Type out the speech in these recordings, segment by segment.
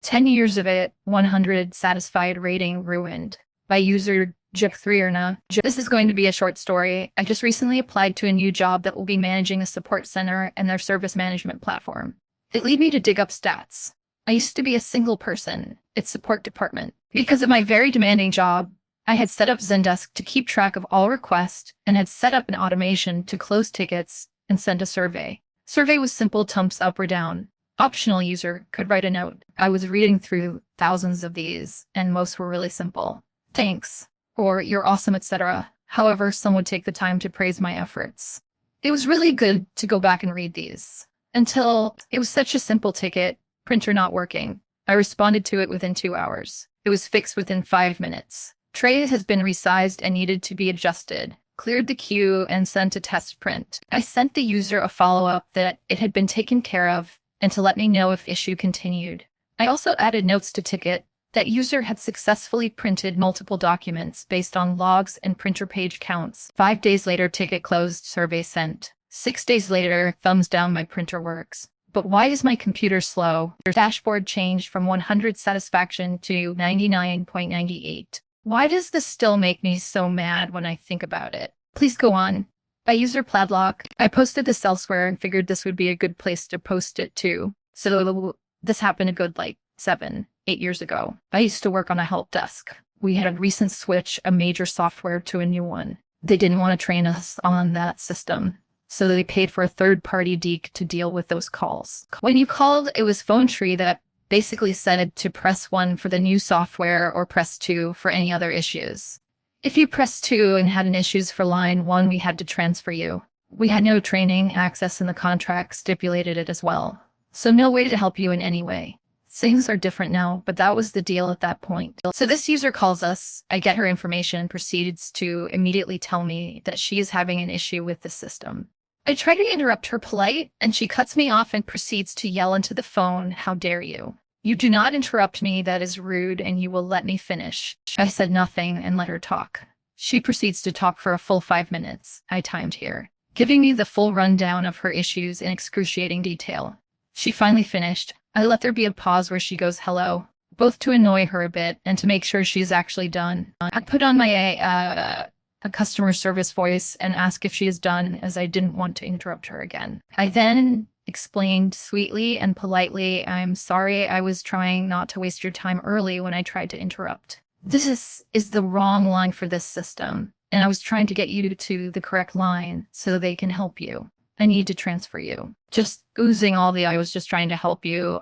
10 years of it, 100 satisfied rating ruined. By user J3 This is going to be a short story. I just recently applied to a new job that will be managing a support center and their service management platform. It led me to dig up stats. I used to be a single person, its support department. Because of my very demanding job, I had set up Zendesk to keep track of all requests and had set up an automation to close tickets and send a survey. Survey was simple thumbs up or down. Optional user could write a note. I was reading through thousands of these, and most were really simple. Thanks, or you're awesome, etc. However, some would take the time to praise my efforts. It was really good to go back and read these. Until it was such a simple ticket, printer not working. I responded to it within 2 hours. It was fixed within 5 minutes. Tray has been resized and needed to be adjusted. Cleared the queue and sent a test print. I sent the user a follow-up that it had been taken care of and to let me know if issue continued. I also added notes to ticket. That user had successfully printed multiple documents based on logs and printer page counts. 5 days later, ticket closed, survey sent. 6 days later, thumbs down, my printer works. But why is my computer slow? Your dashboard changed from 100 satisfaction to 99.98. Why does this still make me so mad when I think about it? Please go on. By user Pladlock, I posted this elsewhere and figured this would be a good place to post it too. So this happened a good 7-8 years ago. I used to work on a help desk. We had a recent switch, a major software to a new one. They didn't want to train us on that system, so they paid for a third-party deke to deal with those calls. When you called, it was phone tree that basically said to press 1 for the new software or press 2 for any other issues. If you pressed 2 and had an issues for line 1, we had to transfer you. We had no training access and the contract stipulated it as well. So no way to help you in any way. Things are different now, but that was the deal at that point. So this user calls us, I get her information, proceeds to immediately tell me that she is having an issue with the system. I try to interrupt her polite, and she cuts me off and proceeds to yell into the phone, "How dare you? You do not interrupt me, that is rude, and you will let me finish." I said nothing and let her talk. She proceeds to talk for a full 5 minutes, I timed here, giving me the full rundown of her issues in excruciating detail. She finally finished. I let there be a pause where she goes, "Hello," both to annoy her a bit and to make sure she's actually done. I put on my a customer service voice and ask if she is done, as I didn't want to interrupt her again. I then explained sweetly and politely, "I'm sorry, I was trying not to waste your time early when I tried to interrupt. This is the wrong line for this system, and I was trying to get you to the correct line so they can help you. I need to transfer you." Just oozing all I was just trying to help you.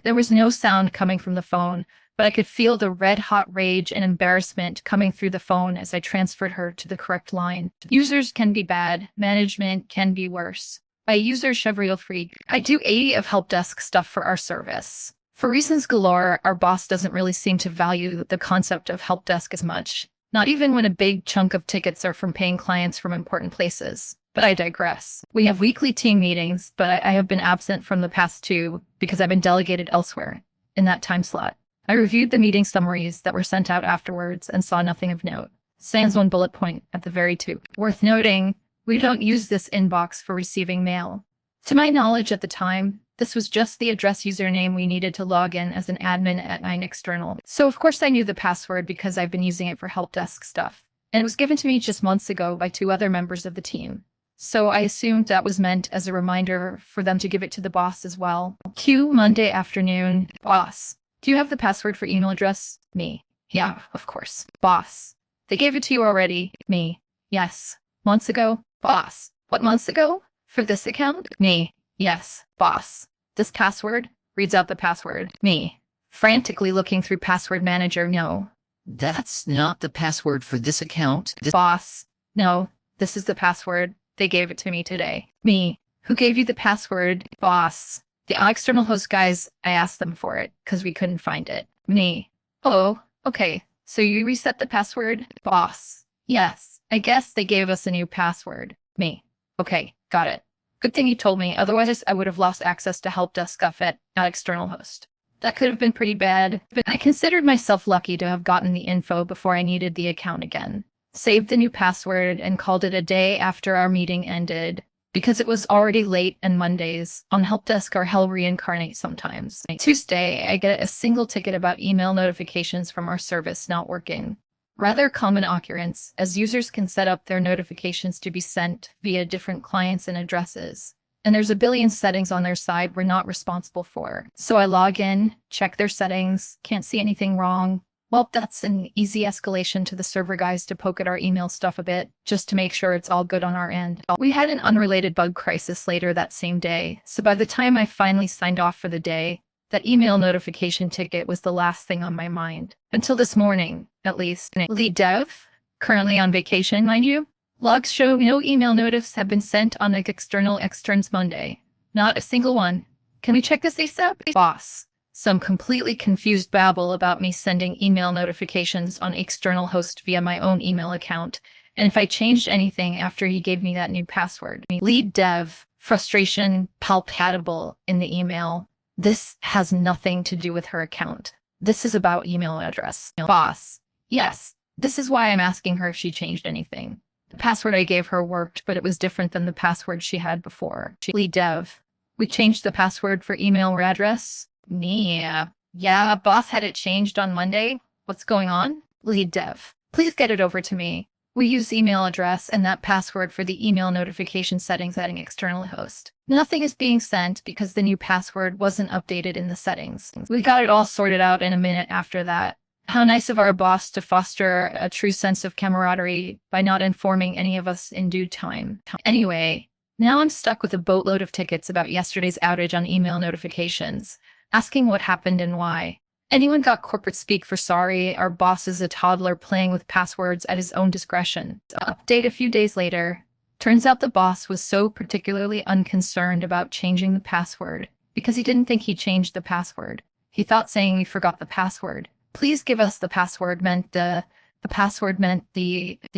There was no sound coming from the phone, but I could feel the red-hot rage and embarrassment coming through the phone as I transferred her to the correct line. Users can be bad. Management can be worse. By user Chevriel Freak, I do 80 of help desk stuff for our service. For reasons galore, our boss doesn't really seem to value the concept of help desk as much. Not even when a big chunk of tickets are from paying clients from important places. But I digress. We have weekly team meetings, but I have been absent from the past 2 because I've been delegated elsewhere in that time slot. I reviewed the meeting summaries that were sent out afterwards and saw nothing of note. Sans one bullet point at the very top. Worth noting, we don't use this inbox for receiving mail. To my knowledge at the time, this was just the address username we needed to log in as an admin at Nine External. So of course I knew the password because I've been using it for help desk stuff. And it was given to me just months ago by 2 other members of the team. So I assumed that was meant as a reminder for them to give it to the boss as well. Q Monday afternoon. Boss, do you have the password for email address? Me. Yeah, of course. Boss, they gave it to you already. Me. Yes. Months ago? Boss, what months ago? For this account? Me. Yes. Boss, this password? Reads out the password. Me. Frantically looking through password manager. No. That's not the password for this account. Boss, no, this is the password. They gave it to me today. Me. Who gave you the password? Boss. The external host guys, I asked them for it because we couldn't find it. Me. Oh, okay. So you reset the password? Boss. Yes. I guess they gave us a new password. Me. Okay, got it. Good thing you told me, otherwise I would have lost access to help desk stuff at external host. That could have been pretty bad, but I considered myself lucky to have gotten the info before I needed the account again. Saved the new password and called it a day after our meeting ended. because it was already late and Mondays on help desk are hell reincarnate sometimes. Tuesday, I get a single ticket about email notifications from our service not working. Rather common occurrence, as users can set up their notifications to be sent via different clients and addresses. And there's a billion settings on their side we're not responsible for. So I log in, check their settings, can't see anything wrong. Well, that's an easy escalation to the server guys to poke at our email stuff a bit, just to make sure it's all good on our end. We had an unrelated bug crisis later that same day, so by the time I finally signed off for the day, that email notification ticket was the last thing on my mind. Until this morning, at least. Lead dev, currently on vacation, mind you. Logs show no email notices have been sent on the external externs Monday. Not a single one. Can we check this ASAP? Boss. Some completely confused babble about me sending email notifications on external host via my own email account, and if I changed anything after he gave me that new password. Lead dev, frustration palpable in the email. This has nothing to do with her account. This is about email address. Boss. Yes, this is why I'm asking her if she changed anything. The password I gave her worked, but it was different than the password she had before. Lead dev. We changed the password for email or address. Yeah, boss had it changed on Monday. What's going on? Lead dev. Please get it over to me. We use email address and that password for the email notification settings at an external host. Nothing is being sent because the new password wasn't updated in the settings. We got it all sorted out in a minute after that. How nice of our boss to foster a true sense of camaraderie by not informing any of us in due time. Anyway, now I'm stuck with a boatload of tickets about yesterday's outage on email notifications, asking what happened and why. Anyone got corporate speak for sorry? Our boss is a toddler playing with passwords at his own discretion. Update a few days later. Turns out the boss was so particularly unconcerned about changing the password because he didn't think he changed the password. He thought saying we forgot the password. Please give us the password meant the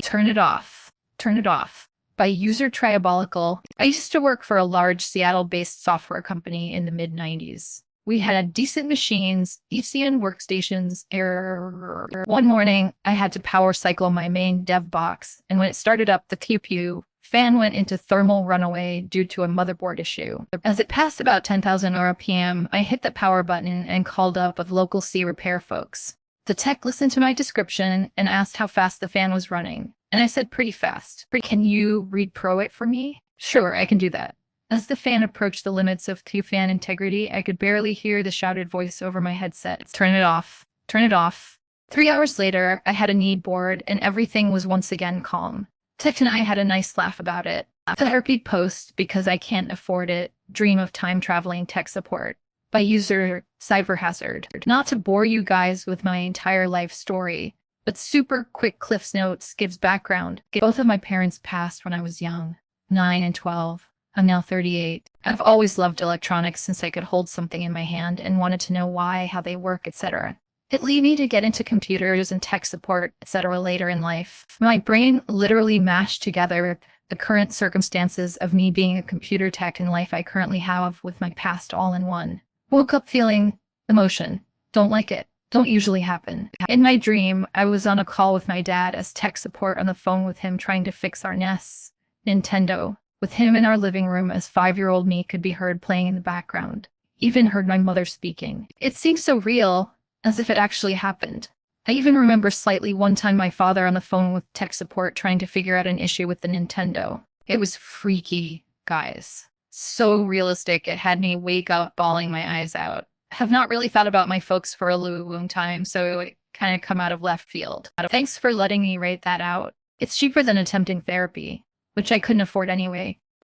turn it off. Turn it off. By user Triabolical. I used to work for a large Seattle-based software company in the mid-90s. We had decent machines, ECN workstations, error. One morning, I had to power cycle my main dev box, and when it started up, the CPU fan went into thermal runaway due to a motherboard issue. As it passed about 10,000 RPM, I hit the power button and called up of local C repair folks. The tech listened to my description and asked how fast the fan was running, and I said pretty fast. Can you read pro it for me? Sure, I can do that. As the fan approached the limits of fan integrity, I could barely hear the shouted voice over my headset. Turn it off. Turn it off. 3 hours later, I had a need board, and everything was once again calm. Tech and I had a nice laugh about it. Therapy post, because I can't afford it, dream of time-traveling tech support. By user Cyberhazard. Not to bore you guys with my entire life story, but super quick Cliff's Notes gives background. Both of my parents passed when I was young, 9 and 12. I'm now 38. I've always loved electronics since I could hold something in my hand and wanted to know why, how they work, etc. It led me to get into computers and tech support, etc. later in life. My brain literally mashed together the current circumstances of me being a computer tech and life I currently have with my past all in one. Woke up feeling emotion. Don't like it. Don't usually happen. In my dream, I was on a call with my dad as tech support on the phone with him trying to fix our NES Nintendo. With him in our living room as 5-year-old me could be heard playing in the background. Even heard my mother speaking. It seemed so real, as if it actually happened. I even remember slightly one time my father on the phone with tech support trying to figure out an issue with the Nintendo. It was freaky, guys. So realistic it had me wake up bawling my eyes out. Have not really thought about my folks for a long time, so it kind of come out of left field. Thanks for letting me rate that out. It's cheaper than attempting therapy, which I couldn't afford anyway.